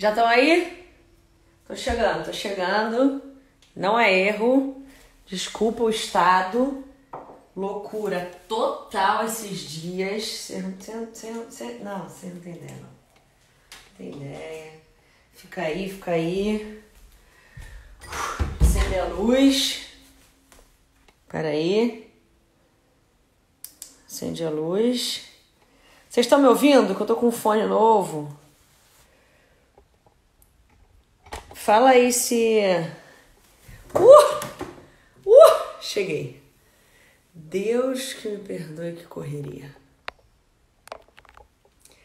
Já estão aí? Tô chegando, tô chegando. Não é erro. Desculpa o estado. Loucura total esses dias. Você não tem ideia, não. Não tem ideia. Fica aí, fica aí. Acende a luz. Pera aí. Acende a luz. Vocês estão me ouvindo? Que eu tô com um fone novo. Fala aí se... Cheguei. Deus que me perdoe, que correria.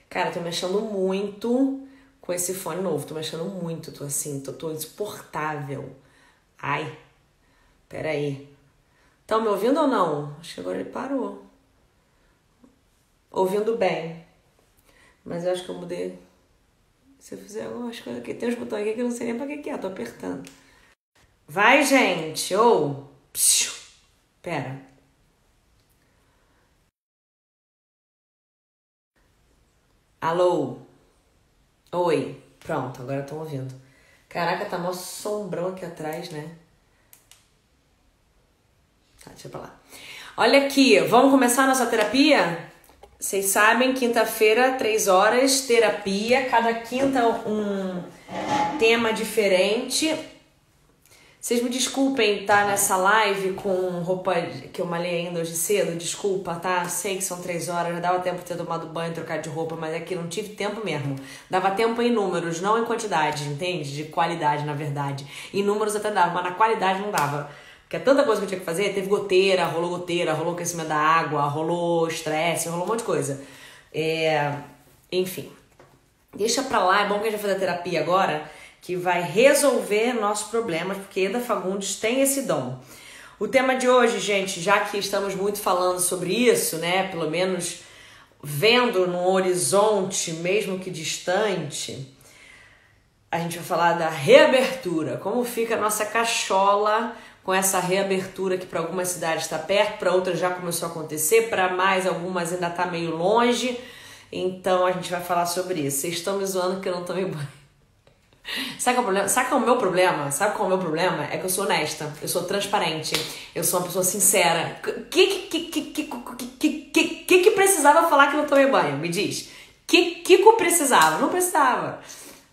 Cara, tô me achando muito com esse fone novo. Tô me achando muito. Tô assim, tô insuportável. Ai, peraí. Estão me ouvindo ou não? Acho que agora ele parou. Ouvindo bem. Mas eu acho que eu mudei. Se eu fizer algumas coisas aqui, tem uns botões aqui que eu não sei nem pra que é. Tô apertando. Vai, gente. Ou... Pera. Alô? Oi. Pronto, agora estão ouvindo. Caraca, tá mó sombrão aqui atrás, né? Tá, deixa pra lá. Olha aqui, vamos começar a nossa terapia? Vocês sabem, quinta-feira, 3 horas, terapia. Cada quinta um tema diferente. Vocês me desculpem estar nessa live com roupa que eu malhei ainda hoje cedo. Desculpa, tá? Sei que são 3 horas, já dava tempo de ter tomado banho, trocar de roupa, mas é que não tive tempo mesmo. Dava tempo em números, não em quantidade, entende? De qualidade, na verdade. Em números até dava, mas na qualidade não dava. Porque é tanta coisa que eu tinha que fazer. Teve goteira, rolou aquecimento da água, rolou estresse, rolou um monte de coisa. Enfim. Deixa pra lá, é bom que a gente vai fazer a terapia agora, que vai resolver nossos problemas, porque Eda Fagundes tem esse dom. O tema de hoje, gente, já que estamos muito falando sobre isso, né, pelo menos vendo no horizonte, mesmo que distante, a gente vai falar da reabertura, como fica a nossa cachola com essa reabertura que para algumas cidades está perto, para outras já começou a acontecer, para mais algumas ainda está meio longe, então a gente vai falar sobre isso. Vocês estão me zoando que eu não tomei banho. Sabe qual é o problema? Sabe qual é o meu problema? Sabe qual é o meu problema? É que eu sou honesta, eu sou transparente, eu sou uma pessoa sincera. Que precisava falar que não tomei banho? Me diz. Que precisava? Não precisava.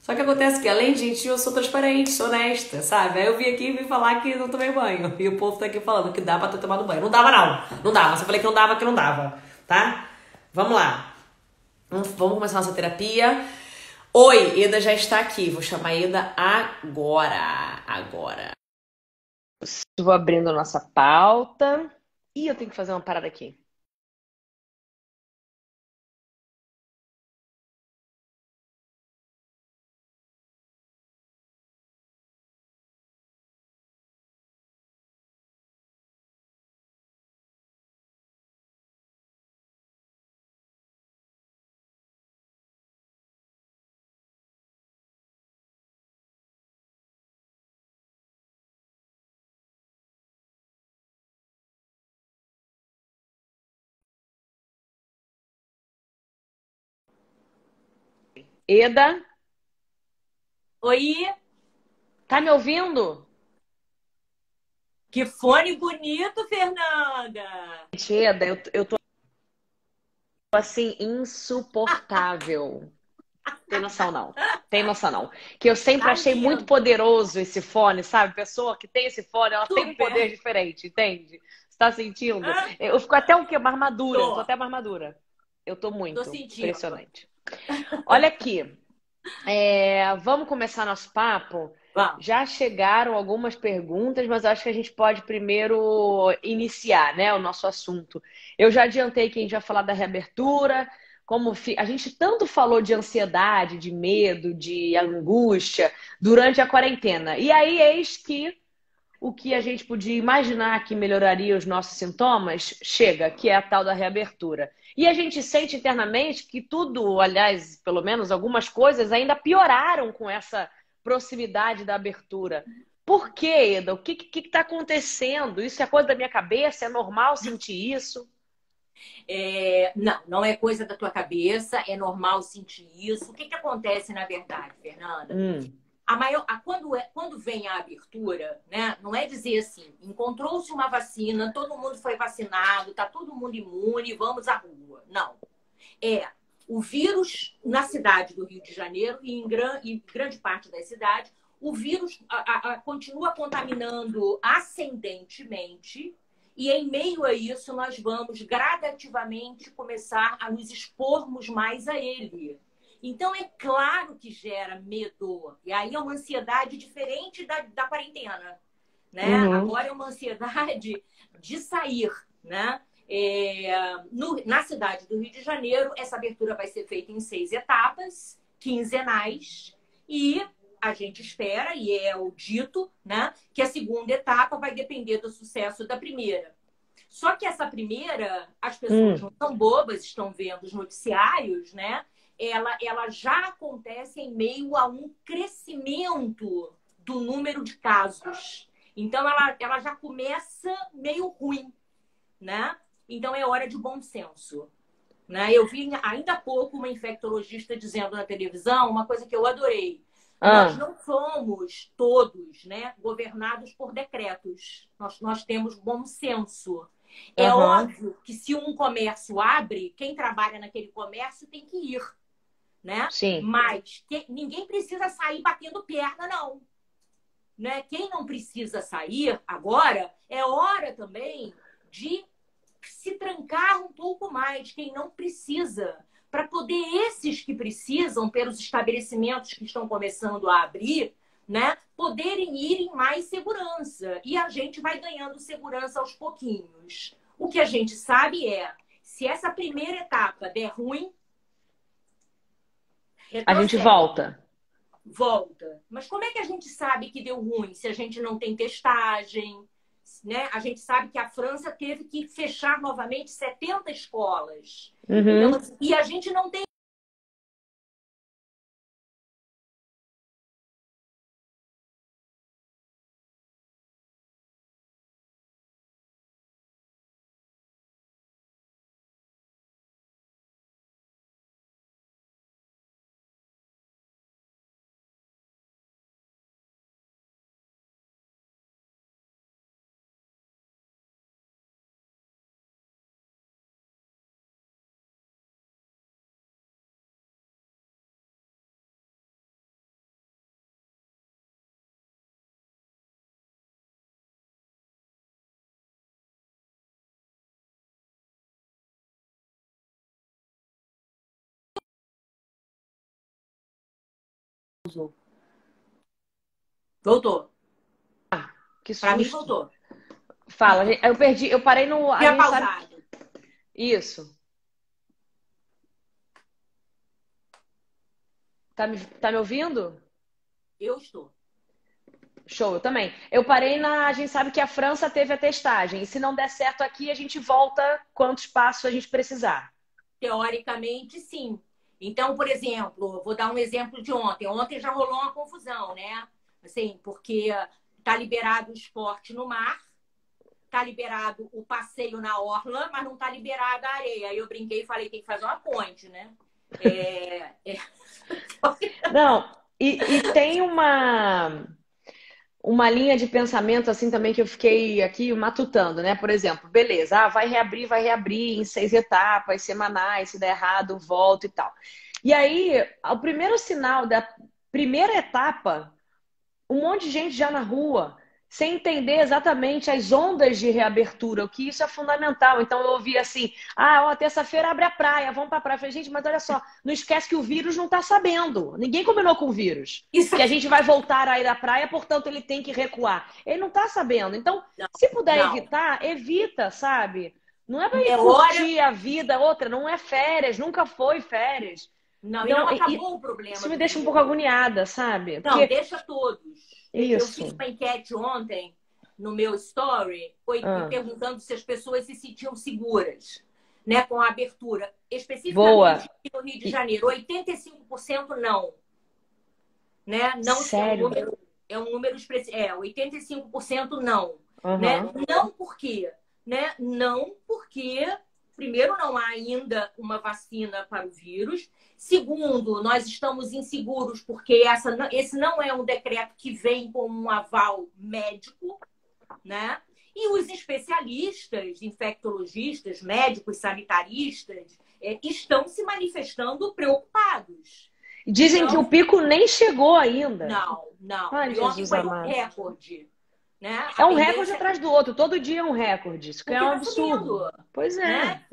Só que acontece que, além de gentil, eu sou transparente, sou honesta, sabe? Aí eu vim aqui e vim falar que não tomei banho. E o povo tá aqui falando que dá pra ter tomado banho. Não dava, não. Não dava. Se eu falei que não dava, tá? Vamos lá. Vamos começar nossa terapia. Oi, Eda já está aqui. Vou chamar a Eda agora. Vou abrindo a nossa pauta. Ih, eu tenho que fazer uma parada aqui. Eda, Oi, tá me ouvindo? que fone bonito, Fernanda! Eda, eu tô assim, insuportável. Tem noção não. Tem noção não. Que eu sempre achei muito Imagino, poderoso esse fone, sabe? Pessoa que tem esse fone, ela tem um poder super. diferente, entende? Você tá sentindo? Ah, Eu fico até o quê? Uma armadura. Eu tô tô, até uma armadura. Eu tô tô muito. sentindo. Impressionante. Olha aqui. Vamos começar nosso papo? Vamos. Já chegaram algumas perguntas, mas acho que a gente pode primeiro iniciar, né, o nosso assunto. Eu já adiantei que a gente vai falar da reabertura, a gente tanto falou de ansiedade, de medo, de angústia durante a quarentena. E aí, eis que o que a gente podia imaginar que melhoraria os nossos sintomas chega, que é a tal da reabertura. E a gente sente internamente que tudo, aliás, pelo menos algumas coisas ainda pioraram com essa proximidade da abertura. Por quê, Eda? O que está acontecendo? Isso é coisa da minha cabeça? É normal sentir isso? Não é coisa da tua cabeça, é normal sentir isso. O que que acontece na verdade, Fernanda? Quando vem a abertura, né, não é dizer assim, encontrou-se uma vacina, todo mundo foi vacinado, tá todo mundo imune, vamos à rua. Não. O vírus na cidade do Rio de Janeiro e em grande parte da cidade, o vírus continua contaminando ascendentemente e em meio a isso nós vamos gradativamente começar a nos expormos mais a ele. Então, é claro que gera medo. E aí é uma ansiedade diferente da quarentena, né? Agora é uma ansiedade de sair, né? Na cidade do Rio de Janeiro, essa abertura vai ser feita em 6 etapas, quinzenais, e a gente espera, e é o dito, né, que a segunda etapa vai depender do sucesso da primeira. Só que essa primeira, as pessoas não são bobas, estão vendo os noticiários, né? Ela já acontece em meio a um crescimento do número de casos. Então, ela já começa meio ruim, né? Então, é hora de bom senso. Né? Eu vi ainda há pouco uma infectologista dizendo na televisão uma coisa que eu adorei. Nós não somos todos, né, governados por decretos. Nós temos bom senso. É óbvio que se um comércio abre, quem trabalha naquele comércio tem que ir. Né? Sim. Mas ninguém precisa sair batendo perna, não. Né? Quem não precisa sair agora, é hora também de se trancar um pouco mais, quem não precisa, para poder esses que precisam, pelos estabelecimentos que estão começando a abrir, né, poderem ir em mais segurança. E a gente vai ganhando segurança aos pouquinhos. O que a gente sabe é, se essa primeira etapa der ruim, a gente volta. Volta. Mas como é que a gente sabe que deu ruim se a gente não tem testagem? Né? A gente sabe que a França teve que fechar novamente 70 escolas. Então, e a gente não tem. Voltou. Que susto. Para mim, voltou. Fala, eu perdi, eu parei no. Tinha pausado. Sabe... Isso. Tá me ouvindo? Eu estou. Show, eu também. Eu parei na. A gente sabe que a França teve a testagem. E se não der certo aqui, a gente volta quantos passos a gente precisar. Teoricamente, sim. Então, por exemplo, vou dar um exemplo de ontem. Ontem já rolou uma confusão, né? Assim, porque tá liberado o esporte no mar, tá liberado o passeio na orla, mas não tá liberada a areia. Aí eu brinquei e falei, tem que fazer uma ponte, né? Não, e tem uma linha de pensamento assim também que eu fiquei aqui matutando, né? Por exemplo, beleza, vai reabrir em 6 etapas semanais, se der errado, volta e tal. E aí, o primeiro sinal da primeira etapa, um monte de gente já na rua, sem entender exatamente as ondas de reabertura, o que isso é fundamental. Então eu ouvi assim, terça-feira abre a praia, vamos pra praia. Eu falei, gente, mas olha só, não esquece que o vírus não tá sabendo. Ninguém combinou com o vírus. Isso. Que a gente vai voltar a ir à praia, portanto ele tem que recuar. Ele não tá sabendo. Então, se puder evitar, evita, sabe? Não é pra ir curtir a vida, outra, não é férias, nunca foi férias. Não, então, e não acabou o problema. Isso me deixa um pouco agoniada, sabe? Não, porque... deixa todos. Isso. Eu fiz uma enquete ontem no meu story, perguntando se as pessoas se sentiam seguras, né, com a abertura. Especificamente no Rio de Janeiro, 85% não. Né? Não. Sério? É um número expressivo. 85% não. Né? Não por quê? Né? Não porque primeiro, não há ainda uma vacina para o vírus. Segundo, nós estamos inseguros porque esse não é um decreto que vem com um aval médico, né? E os especialistas, infectologistas, médicos, sanitaristas, estão se manifestando preocupados. Dizem que o pico nem chegou ainda. Não. Ai, Jesus foi amado. Um recorde. Né? É um recorde atrás do outro. Todo dia é um recorde. Isso que é um absurdo. Subindo, pois é. Né?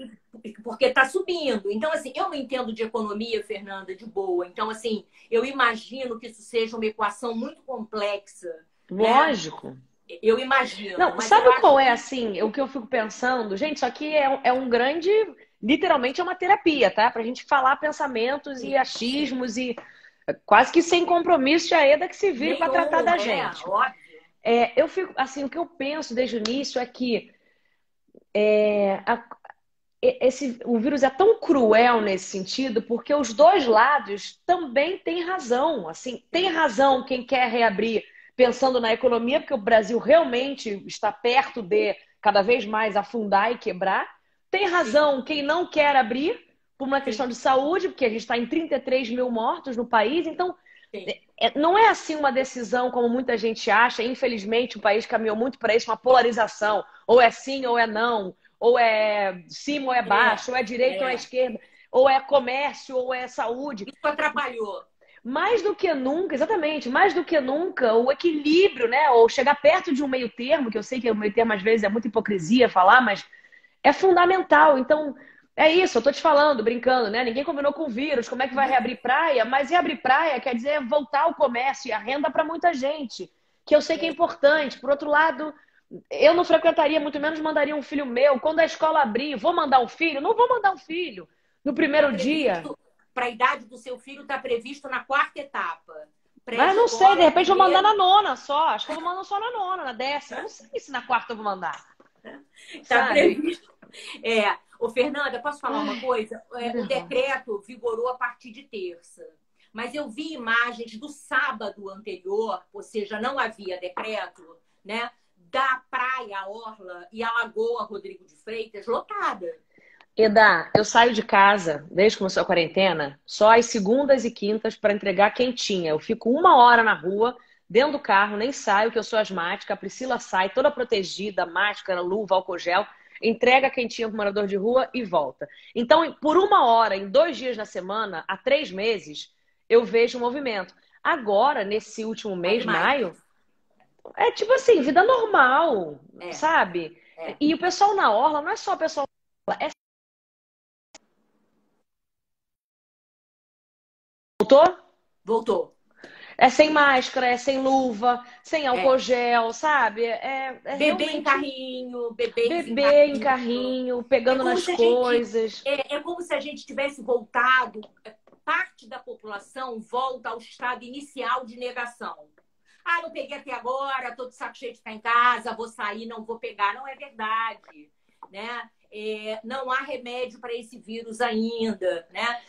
Porque está subindo. Então, assim, eu não entendo de economia, Fernanda, de boa. Então, assim, eu imagino que isso seja uma equação muito complexa. Lógico. Né? Eu imagino. Não, mas sabe qual é, assim, o que eu fico pensando? Gente, isso aqui é um grande... Literalmente é uma terapia, tá? Pra gente falar pensamentos e achismos e quase que sem compromisso, a Eda que se vire para tratar da gente. Óbvio. Eu fico, assim, o que eu penso desde o início é que o vírus é tão cruel nesse sentido porque os dois lados também têm razão. Assim, tem razão quem quer reabrir pensando na economia, porque o Brasil realmente está perto de cada vez mais afundar e quebrar. Tem razão quem não quer abrir por uma questão de saúde, porque a gente está em 33 mil mortos no país. Então, não é assim uma decisão como muita gente acha. Infelizmente, o país caminhou muito para isso, uma polarização. Ou é sim ou é não. Ou é cima ou é baixo. Ou é direita ou é esquerda. Ou é comércio ou é saúde. Isso atrapalhou. Mais do que nunca, exatamente, mais do que nunca, o equilíbrio, né? Ou chegar perto de um meio termo, que eu sei que o meio termo às vezes é muita hipocrisia falar, mas é fundamental. Então, é isso, eu tô te falando, brincando, né? Ninguém combinou com o vírus, como é que vai reabrir praia? Mas reabrir praia quer dizer voltar ao comércio e a renda para muita gente, que eu sei que é importante. Por outro lado, eu não frequentaria, muito menos mandaria um filho meu. Quando a escola abrir, vou mandar um filho? Não vou mandar um filho no primeiro dia. Para a idade do seu filho está previsto na 4ª etapa. Mas não sei, de repente vou mandar na 9ª só. Acho que eu vou mandar só na 9ª, na 10ª. Eu não sei se na 4ª eu vou mandar. Está previsto. Ô, Fernanda, posso falar uma coisa? O decreto vigorou a partir de terça. Mas eu vi imagens do sábado anterior, ou seja, não havia decreto, né? Da praia, a Orla e a Lagoa Rodrigo de Freitas lotada. Eda, eu saio de casa, desde que começou a quarentena, só às segundas e quintas para entregar quentinha. Eu fico 1 hora na rua, dentro do carro, nem saio, que eu sou asmática. A Priscila sai toda protegida, máscara, luva, álcool gel, entrega quentinha para o morador de rua e volta. Então, por 1 hora, em 2 dias na semana, há 3 meses, eu vejo o movimento. Agora, nesse último mês, maio, é tipo assim, vida normal, sabe? E o pessoal na Orla, não é só o pessoal na Orla, Voltou? É sem máscara, é sem luva, sem álcool gel, sabe? Bebê realmente... em carrinho, bebê em carrinho, pegando nas coisas. É como se a gente tivesse voltado, parte da população volta ao estado inicial de negação. Ah, não peguei até agora, tô de saco cheio de ficar em casa, vou sair, não vou pegar. Não é verdade, né? Não há remédio para esse vírus ainda, né?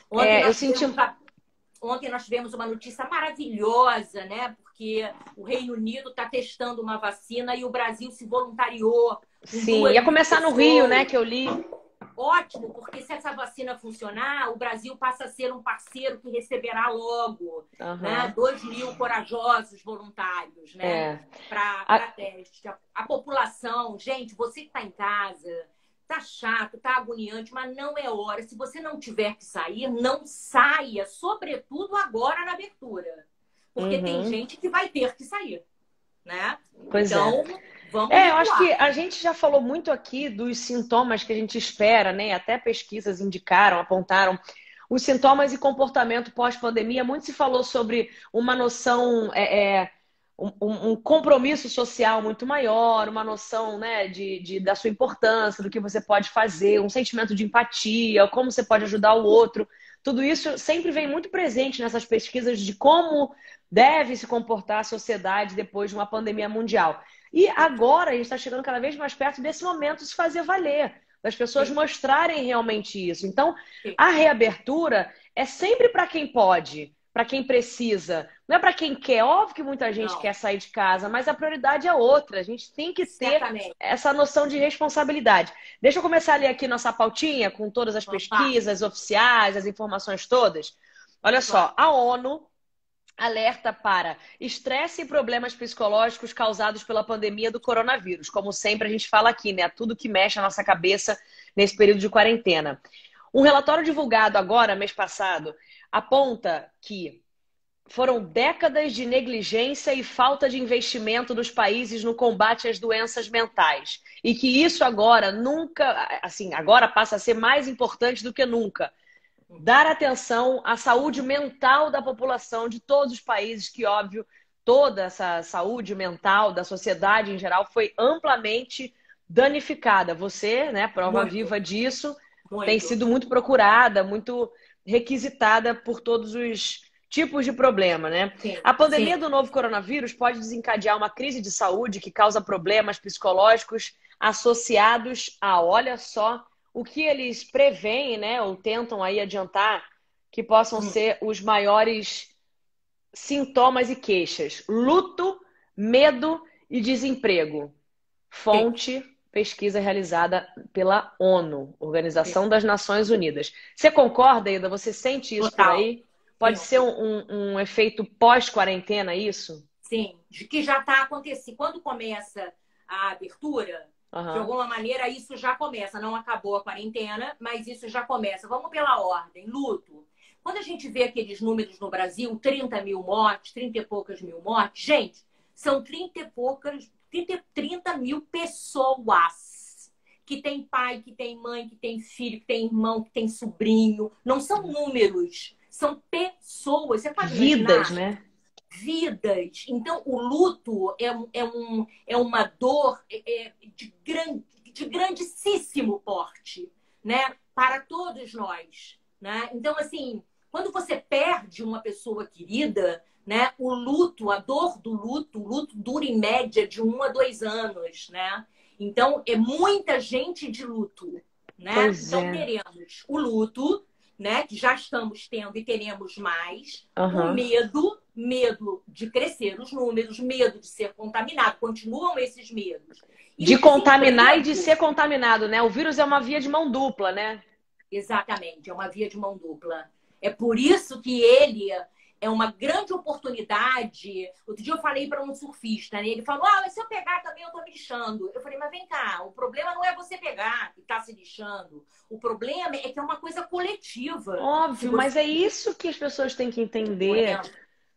Ontem nós tivemos uma notícia maravilhosa, né? Porque o Reino Unido está testando uma vacina e o Brasil se voluntariou. Sim, ia começar no Rio, né? Que eu li. Ótimo, porque se essa vacina funcionar, o Brasil passa a ser um parceiro que receberá logo, né? 2.000 corajosos voluntários, né? Para teste. A população, gente, você que está em casa, tá chato, tá agoniante, mas não é hora. Se você não tiver que sair, não saia, sobretudo agora na abertura. Porque tem gente que vai ter que sair, né? Pois então, vamos eu acho que a gente já falou muito aqui dos sintomas que a gente espera, né? Até pesquisas indicaram, apontaram os sintomas e comportamento pós-pandemia. Muito se falou sobre uma noção... Um compromisso social muito maior, uma noção, né, da sua importância, do que você pode fazer, um sentimento de empatia, como você pode ajudar o outro. Tudo isso sempre vem muito presente nessas pesquisas de como deve se comportar a sociedade depois de uma pandemia mundial. E agora a gente está chegando cada vez mais perto desse momento de se fazer valer, das pessoas mostrarem realmente isso. Então, a reabertura é sempre para quem pode, para quem precisa, não é para quem quer. Óbvio que muita gente Não, quer sair de casa, mas a prioridade é outra. A gente tem que ter certamente. essa noção de responsabilidade. Deixa eu começar a ler aqui nossa pautinha com todas as Vamos lá, pesquisas oficiais, as informações todas. Olha só, vamos. a ONU alerta para estresse e problemas psicológicos causados pela pandemia do coronavírus. Como sempre a gente fala aqui, né? Tudo que mexe a nossa cabeça nesse período de quarentena. Um relatório divulgado agora, mês passado, aponta que foram décadas de negligência e falta de investimento dos países no combate às doenças mentais. E que isso agora nunca, assim, agora passa a ser mais importante do que nunca. Dar atenção à saúde mental da população de todos os países, que, óbvio, toda essa saúde mental da sociedade em geral foi amplamente danificada. Você, né, prova Muito, viva disso, tem muito. sido muito procurada, muito requisitada por todos os tipos de problema, né? Sim, A sim. pandemia do novo coronavírus pode desencadear uma crise de saúde que causa problemas psicológicos associados a, olha só, o que eles preveem, né, ou tentam aí adiantar que possam Hum, ser os maiores sintomas e queixas: luto, medo e desemprego. sim, Fonte, pesquisa realizada pela ONU, sim. Organização das Nações Unidas. Você concorda, Ida? Você sente isso por Total. aí? Pode Sim, ser um efeito pós-quarentena, isso? sim. De que já está acontecendo. Quando começa a abertura, de Aham. alguma maneira isso já começa. Não acabou a quarentena, mas isso já começa. Vamos pela ordem. Luto. Quando a gente vê aqueles números no Brasil, 30 mil mortes, 30 e poucas mil mortes, gente, são 30 e poucas, 30 mil pessoas que tem pai, que tem mãe, que tem filho, que tem irmão, que tem sobrinho. Não são números, são pessoas. Você pode Vidas, imaginar? né? Vidas. Então, o luto é uma dor de grandíssimo porte, né? Para todos nós, né? Então, assim, quando você perde uma pessoa querida, né? O luto, a dor do luto, o luto dura em média de 1 a 2 anos, né? Então, é muita gente de luto, né? Pois Então, é. teremos o luto, né? Que já estamos tendo e teremos mais. O Aham. medo de crescer os números, medo de ser contaminado, continuam esses medos. E De o contaminar e de desemprego, ser contaminado, né? O vírus é uma via de mão dupla, né? exatamente, é uma via de mão dupla. É por isso que ele é uma grande oportunidade. Outro dia eu falei para um surfista, né? Ele falou: ah, mas se eu pegar também eu tô me lixando. Eu falei: mas vem cá, o problema não é você pegar e tá se lixando. O problema é que é uma coisa coletiva. Se Óbvio, você mas é isso que as pessoas têm que entender. doendo,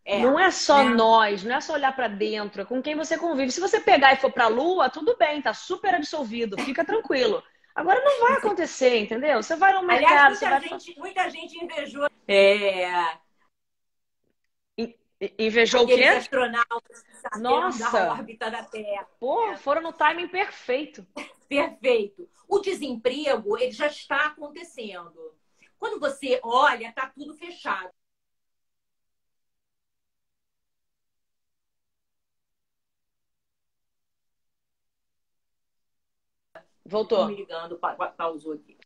é, Não é só né? nós, não é só olhar para dentro, é com quem você convive. Se você pegar e for para a Lua, tudo bem, tá super absolvido, fica tranquilo. Agora não vai acontecer, entendeu? Você vai no Aliás, mercado, você vai. muita gente invejou Invejou o aqueles quê? astronautas que saíram da Nossa! órbita da Terra. Pô, Né? foram no timing perfeito. Perfeito. O desemprego, ele já está acontecendo. Quando você olha, está tudo fechado. Estão Voltou. me ligando, pausou aqui.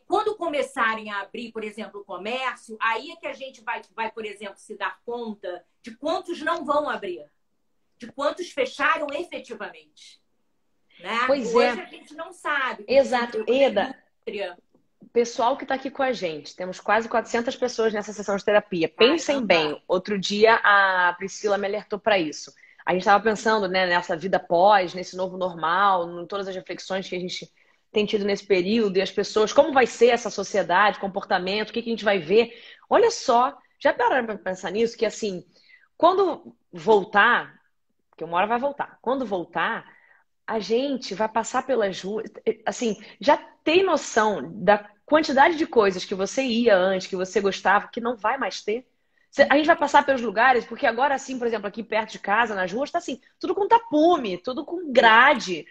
Quando começarem a abrir, por exemplo, o comércio, aí é que a gente vai, por exemplo, se dar conta de quantos não vão abrir, de quantos fecharam efetivamente. Né? Pois Hoje é, a gente não sabe o exato. desemprego da Eda, indústria. pessoal que está aqui com a gente, temos quase 400 pessoas nessa sessão de terapia. Pensem Caramba! bem, outro dia a Priscila me alertou para isso. A gente estava pensando, né, nessa vida pós, nesse novo normal, em todas as reflexões que a gente tem tido nesse período, e as pessoas, como vai ser essa sociedade, comportamento, o que que a gente vai ver. Olha só, já pararam para pensar nisso? Que assim, quando voltar, porque uma hora vai voltar, quando voltar, a gente vai passar pelas ruas, assim, já tem noção da quantidade de coisas que você ia antes, que você gostava, que não vai mais ter? A gente vai passar pelos lugares, porque agora, assim, por exemplo, aqui perto de casa, nas ruas, tá assim, tudo com tapume, tudo com grade,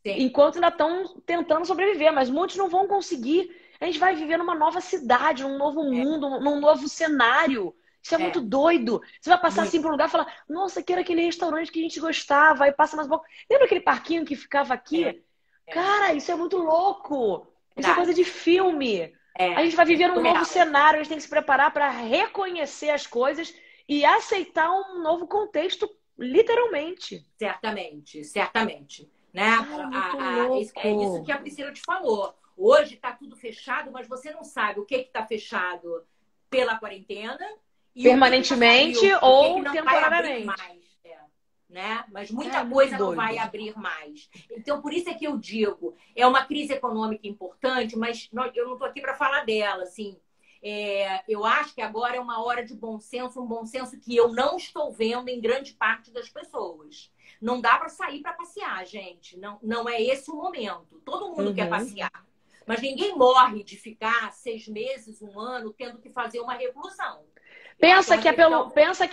Sim, enquanto ainda estão tentando sobreviver, mas muitos não vão conseguir. A gente vai viver numa nova cidade, num novo é, mundo, num novo cenário. Isso é muito é, doido. Você vai passar muito. assim por um lugar e falar: nossa, que era aquele restaurante que a gente gostava. Aí passa mais um pouco. Lembra aquele parquinho que ficava É, aqui? é Cara, isso é muito louco. Isso é coisa verdade. de filme. A gente vai viver um novo cenário, a gente tem que se preparar para reconhecer as coisas e aceitar um novo contexto, literalmente. Certamente, certamente. Né? Ai, É isso que a Priscila te falou. Hoje está tudo fechado, mas você não sabe o que está fechado pela quarentena e permanentemente o que ou não temporariamente. Vai abrir mais, né? Mas muita coisa não vai abrir mais. Então, por isso é que eu digo, é uma crise econômica importante, mas eu não estou aqui para falar dela, assim. Eu acho que agora é uma hora de bom senso, um bom senso que eu não estou vendo em grande parte das pessoas. Não dá para sair para passear, gente. Não é esse o momento. Todo mundo quer passear. Mas ninguém morre de ficar 6 meses, 1 ano, tendo que fazer uma reclusão. Pensa que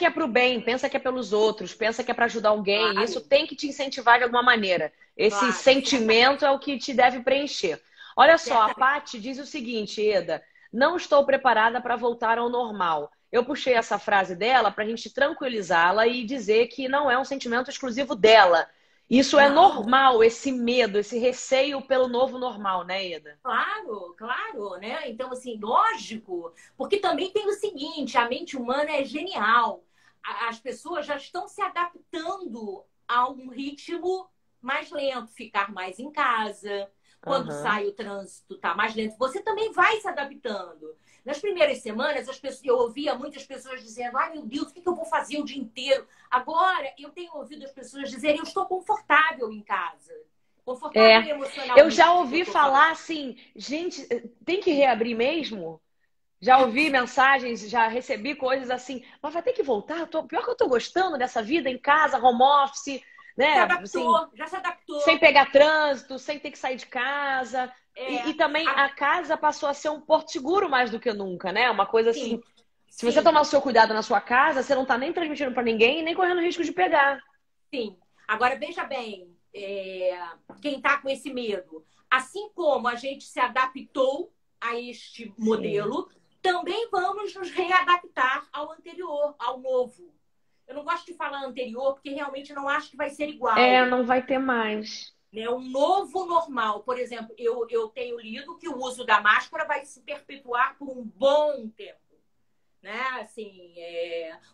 é pro bem, pensa que é pelos outros, pensa que é para ajudar alguém. Claro. Isso tem que te incentivar de alguma maneira. Esse sentimento é o que te deve preencher. Olha só, a Paty diz o seguinte, Eda, não estou preparada para voltar ao normal. Eu puxei essa frase dela para a gente tranquilizá-la e dizer que não é um sentimento exclusivo dela. Isso é normal, esse medo, esse receio pelo novo normal, né, Eda? Claro, claro, né? Então, assim, lógico, porque também tem o seguinte, a mente humana é genial. As pessoas já estão se adaptando a um ritmo mais lento, ficar mais em casa. Quando sai o trânsito, tá mais lento. Você também vai se adaptando. Nas primeiras semanas, eu ouvia muitas pessoas dizendo: ai, meu Deus, o que eu vou fazer o dia inteiro? Agora, eu tenho ouvido as pessoas dizerem: eu estou confortável em casa. Confortável emocionalmente. Eu já ouvi falar assim, gente, tem que reabrir mesmo? Já ouvi mensagens, já recebi coisas assim, mas vai ter que voltar? Pior que eu tô gostando dessa vida em casa, home office, né? Se adaptou, assim, já se adaptou. Sem pegar trânsito, sem ter que sair de casa. E também a casa passou a ser um porto seguro mais do que nunca, né? Uma coisa assim, se você tomar o seu cuidado na sua casa, você não tá nem transmitindo para ninguém, nem correndo risco de pegar. Sim. Agora, veja bem, quem tá com esse medo, assim como a gente se adaptou a este modelo, também vamos nos readaptar ao anterior, ao novo. Eu não gosto de falar anterior, porque realmente não acho que vai ser igual. Não vai ter mais. Um novo normal. Por exemplo, eu tenho lido que o uso da máscara vai se perpetuar por um bom tempo. Né? Assim,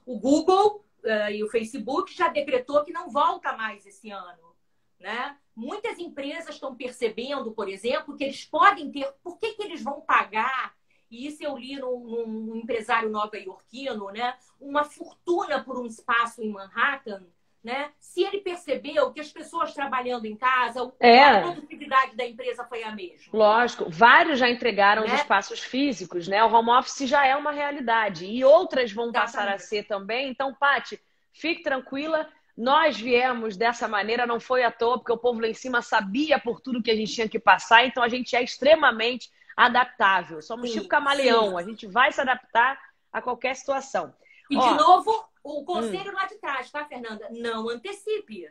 o Google e o Facebook já decretou que não volta mais esse ano. Né? Muitas empresas estão percebendo, por exemplo, que eles podem ter... Por que eles vão pagar? E isso eu li num empresário nova-iorquino, né? Uma fortuna por um espaço em Manhattan, né? Se ele percebeu que as pessoas trabalhando em casa, a produtividade da empresa foi a mesma. Lógico. Vários já entregaram os espaços físicos, né? O home office já é uma realidade. E outras vão passar a ser também. Então, Paty, fique tranquila. Nós viemos dessa maneira, não foi à toa, porque o povo lá em cima sabia por tudo que a gente tinha que passar. Então, a gente é extremamente adaptável. Somos tipo camaleão. A gente vai se adaptar a qualquer situação. E, de novo, o conselho lá de trás, tá, Fernanda? Não antecipe.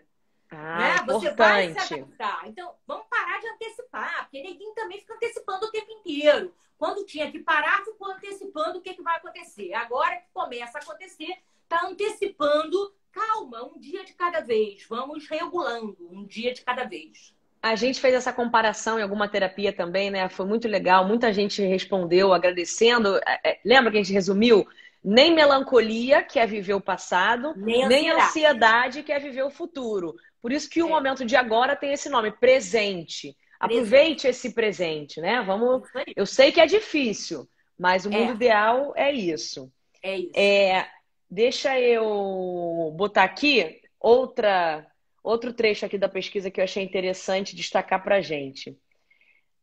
Né? Você vai se adaptar. Então, vamos parar de antecipar, porque ninguém também fica antecipando o tempo inteiro. Quando tinha que parar, ficou antecipando o que vai acontecer. Agora que começa a acontecer, está antecipando. Calma, um dia de cada vez. Vamos regulando, um dia de cada vez. A gente fez essa comparação em alguma terapia também, né? Foi muito legal. Muita gente respondeu agradecendo. Lembra que a gente resumiu? Nem melancolia, que é viver o passado, nem ansiedade, que é viver o futuro. Por isso que o momento de agora tem esse nome, presente. Aproveite esse presente, né? Vamos. Eu sei que é difícil, mas o mundo ideal é isso. É isso. Deixa eu botar aqui outro trecho aqui da pesquisa que eu achei interessante destacar para a gente.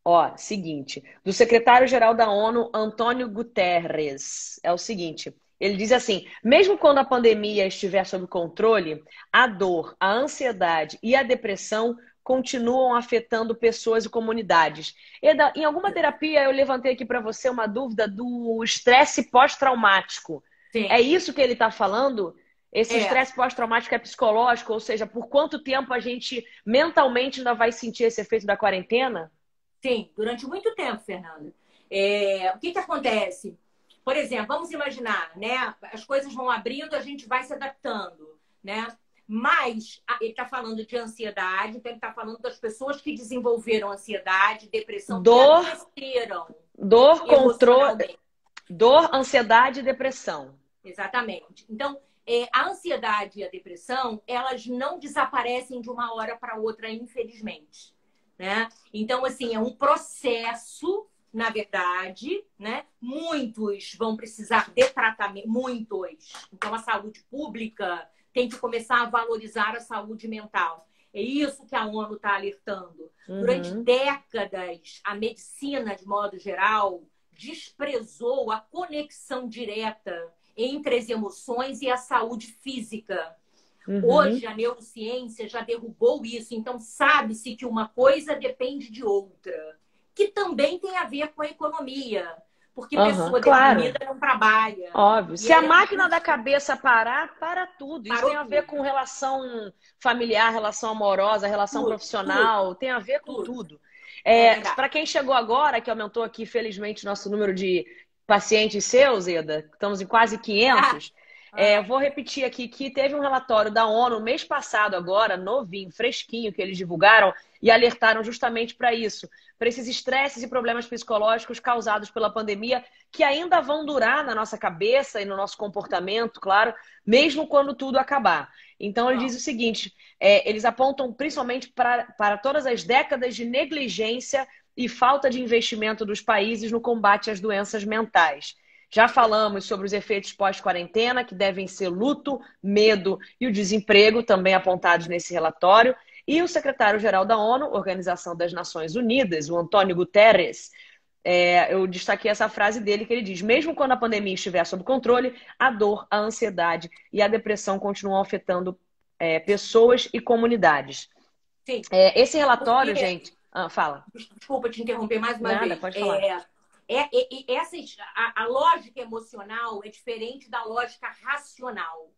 Ó, seguinte, do secretário-geral da ONU, Antônio Guterres, é o seguinte, ele diz assim, mesmo quando a pandemia estiver sob controle, a dor, a ansiedade e a depressão continuam afetando pessoas e comunidades. Eda, em alguma terapia eu levantei aqui para você uma dúvida do estresse pós-traumático. Sim. É isso que ele está falando? Esse estresse pós-traumático é psicológico? Ou seja, por quanto tempo a gente mentalmente ainda vai sentir esse efeito da quarentena? Sim, durante muito tempo, Fernanda. O que acontece? Por exemplo, vamos imaginar, né? As coisas vão abrindo, a gente vai se adaptando, né? Mas ele está falando de ansiedade, então ele está falando das pessoas que desenvolveram ansiedade, depressão, que adoeceram. Dor, controle, emocionalmente. dor, ansiedade e depressão. Exatamente. Então, a ansiedade e a depressão, elas não desaparecem de uma hora para outra, infelizmente, né? Então, assim, é um processo, na verdade, né? Muitos vão precisar de tratamento, muitos. Então, a saúde pública tem que começar a valorizar a saúde mental. É isso que a ONU está alertando. Durante décadas, a medicina, de modo geral, desprezou a conexão direta entre as emoções e a saúde física. Hoje, a neurociência já derrubou isso. Então, sabe-se que uma coisa depende de outra, que também tem a ver com a economia. Porque pessoa deprimida não trabalha. Óbvio. E Se a ela máquina da cabeça parar, para tudo. Isso parou tem a ver com relação familiar, relação amorosa, relação profissional, tem a ver com tudo. Para quem chegou agora, que aumentou aqui, felizmente, nosso número de pacientes seus, Eda, estamos em quase 500. Vou repetir aqui que teve um relatório da ONU mês passado agora, novinho, fresquinho, que eles divulgaram e alertaram justamente para isso, para esses estresses e problemas psicológicos causados pela pandemia, que ainda vão durar na nossa cabeça e no nosso comportamento, claro, mesmo quando tudo acabar. Então, ele diz o seguinte, eles apontam principalmente para todas as décadas de negligência e falta de investimento dos países no combate às doenças mentais. Já falamos sobre os efeitos pós-quarentena, que devem ser luto, medo e o desemprego, também apontados nesse relatório. E o secretário-geral da ONU, Organização das Nações Unidas, o Antônio Guterres, eu destaquei essa frase dele que ele diz: mesmo quando a pandemia estiver sob controle, a dor, a ansiedade e a depressão continuam afetando pessoas e comunidades. Sim. Esse relatório, gente... fala. Desculpa te interromper mais uma vez. Nada, pode falar. A lógica emocional é diferente da lógica racional.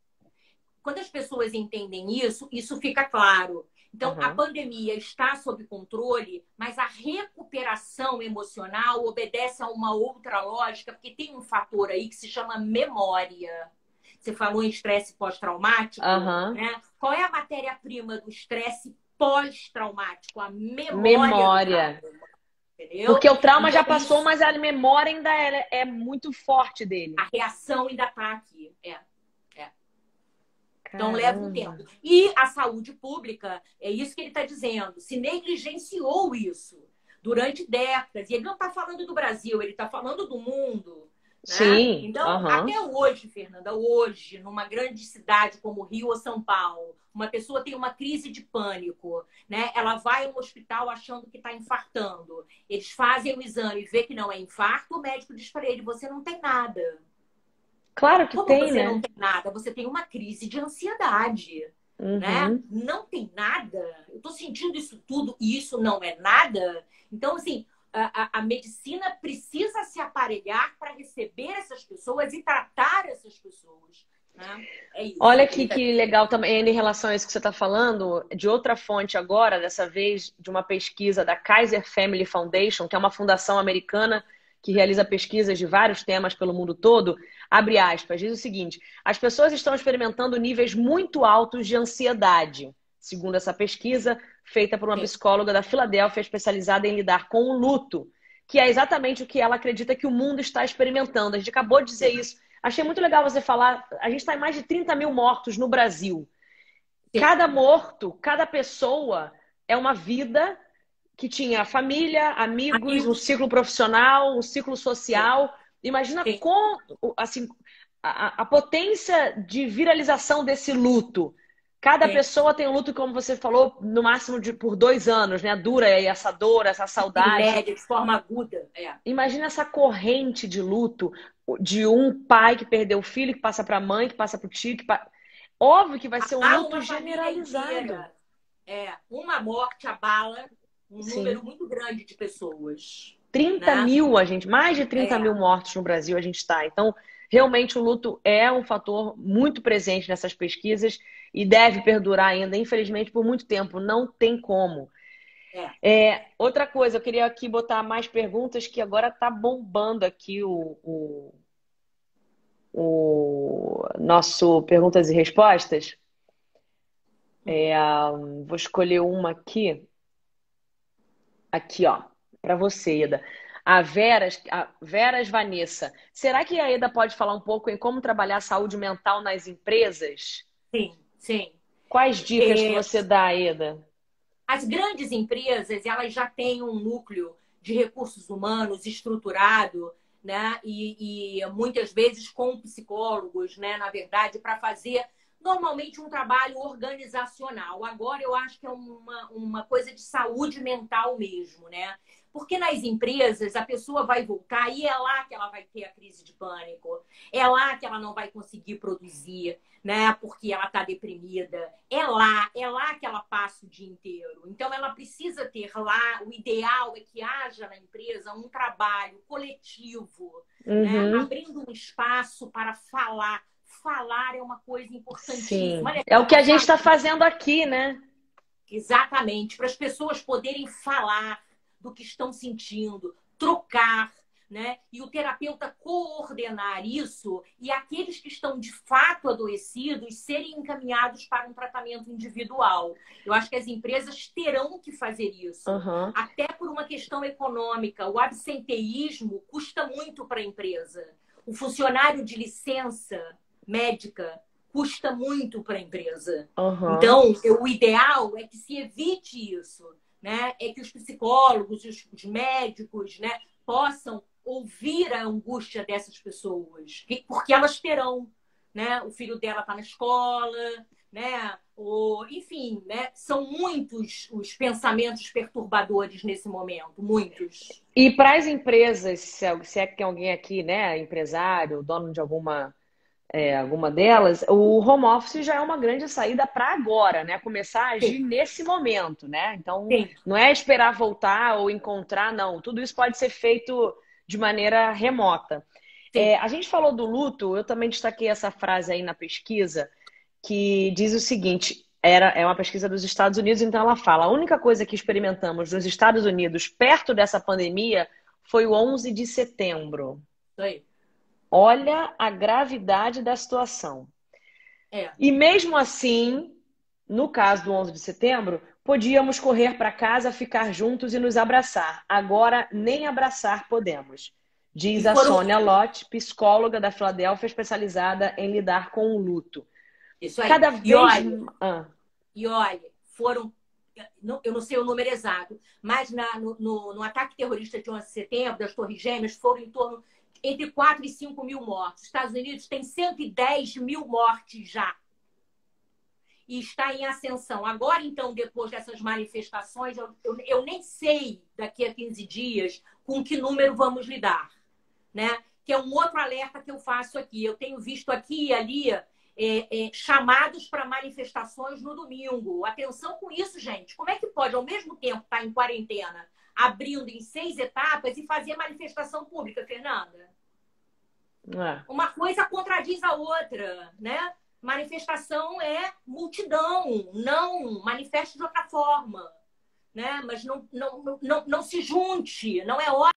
Quando as pessoas entendem isso, isso fica claro. Então, a pandemia está sob controle, mas a recuperação emocional obedece a uma outra lógica, porque tem um fator aí que se chama memória. Você falou em estresse pós-traumático, né? Qual é a matéria-prima do estresse pós-traumático? A memória. Entendeu? Porque o trauma então, já passou, mas a memória ainda é muito forte dele. A reação ainda está aqui. Então leva um tempo. E a saúde pública, é isso que ele está dizendo, se negligenciou isso durante décadas. E ele não está falando do Brasil, ele está falando do mundo. Né? Sim. Então, até hoje, Fernanda, hoje, numa grande cidade como Rio ou São Paulo, uma pessoa tem uma crise de pânico, né? Ela vai ao hospital achando que está infartando. Eles fazem o exame e vê que não é infarto, o médico diz para ele: você não tem nada. Claro que Como tem, você né? não tem nada? Você tem uma crise de ansiedade, né? Não tem nada. Eu tô sentindo isso tudo e isso não é nada. Então, assim, a medicina precisa se aparelhar para receber essas pessoas e tratar essas pessoas. Né? É isso. Olha aqui que legal também, em relação a isso que você está falando, de outra fonte agora, dessa vez de uma pesquisa da Kaiser Family Foundation, que é uma fundação americana que realiza pesquisas de vários temas pelo mundo todo, abre aspas, diz o seguinte: as pessoas estão experimentando níveis muito altos de ansiedade, segundo essa pesquisa feita por uma psicóloga da Filadélfia especializada em lidar com o luto, que é exatamente o que ela acredita que o mundo está experimentando. A gente acabou de dizer isso. Achei muito legal você falar, a gente está em mais de 30 mil mortos no Brasil. Cada morto, cada pessoa é uma vida que tinha família, amigos, um ciclo profissional, um ciclo social. Imagina assim, a potência de viralização desse luto. Cada pessoa tem um luto, como você falou, no máximo por 2 anos, né? Dura aí essa dor, essa saudade. Média, de forma aguda. Imagina essa corrente de luto de um pai que perdeu o filho, que passa para a mãe, que passa para o tio. Óbvio que vai ser um luto generalizado. Uma morte abala um número muito grande de pessoas. 30 mil, mais de 30 mil mortos no Brasil a gente está. Então, realmente o luto é um fator muito presente nessas pesquisas e deve perdurar ainda, infelizmente, por muito tempo. Não tem como. Outra coisa, eu queria aqui botar mais perguntas, que agora está bombando aqui o nosso perguntas e respostas. Vou escolher uma aqui. Aqui, ó, para você, Ida. A Veras Vanessa. Será que a Eda pode falar um pouco em como trabalhar a saúde mental nas empresas? Sim, sim. Quais dicas que você dá, Eda? As grandes empresas, elas já têm um núcleo de recursos humanos estruturado, né? E muitas vezes com psicólogos, né? Na verdade, para fazer normalmente um trabalho organizacional. Agora eu acho que é uma coisa de saúde mental mesmo, né? Porque nas empresas a pessoa vai voltar e é lá que ela vai ter a crise de pânico, é lá que ela não vai conseguir produzir, né? Porque ela está deprimida. É lá que ela passa o dia inteiro. Então ela precisa ter lá, o ideal é que haja na empresa um trabalho coletivo, né? Abrindo um espaço para falar. Falar é uma coisa importantíssima. Sim. É o que a gente está fazendo aqui, né? Exatamente, para as pessoas poderem falar do que estão sentindo, trocar, né? E o terapeuta coordenar isso e aqueles que estão de fato adoecidos serem encaminhados para um tratamento individual. Eu acho que as empresas terão que fazer isso, até por uma questão econômica. O absenteísmo custa muito para a empresa. O funcionário de licença médica custa muito para a empresa. Então, o ideal é que se evite isso, né? É que os psicólogos, os médicos, né, possam ouvir a angústia dessas pessoas, porque elas terão, né? O filho dela está na escola, né? Enfim, né? São muitos os pensamentos perturbadores nesse momento, muitos. E para as empresas, se é que tem alguém aqui, né, empresário, dono de alguma delas, o home office já é uma grande saída para agora, né? Começar a agir nesse momento, né? Então, não é esperar voltar ou encontrar, não. Tudo isso pode ser feito de maneira remota. A gente falou do luto, eu também destaquei essa frase aí na pesquisa, que diz o seguinte, é uma pesquisa dos Estados Unidos, então ela fala, a única coisa que experimentamos nos Estados Unidos perto dessa pandemia foi o 11 de setembro. Isso aí. Olha a gravidade da situação. E mesmo assim, no caso do 11 de setembro, podíamos correr para casa, ficar juntos e nos abraçar. Agora, nem abraçar podemos. Diz a Sônia Lott, psicóloga da Filadélfia, especializada em lidar com o luto. Isso aí. Cada vez... E olha, foram... Eu não sei o número exato, mas no ataque terrorista de 11 de setembro, das Torres Gêmeas, foram em torno entre 4 e 5 mil mortos. Os Estados Unidos tem 110 mil mortes já. E está em ascensão. Agora, então, depois dessas manifestações, eu nem sei daqui a 15 dias com que número vamos lidar, né? Que é um outro alerta que eu faço aqui. Eu tenho visto aqui e ali chamados para manifestações no domingo. Atenção com isso, gente. Como é que pode, ao mesmo tempo, estar em quarentena, abrindo em 6 etapas e fazer manifestação pública, Fernanda? Uma coisa contradiz a outra, né? Manifestação é multidão, não manifeste de outra forma, né? Mas não se junte, não é hora.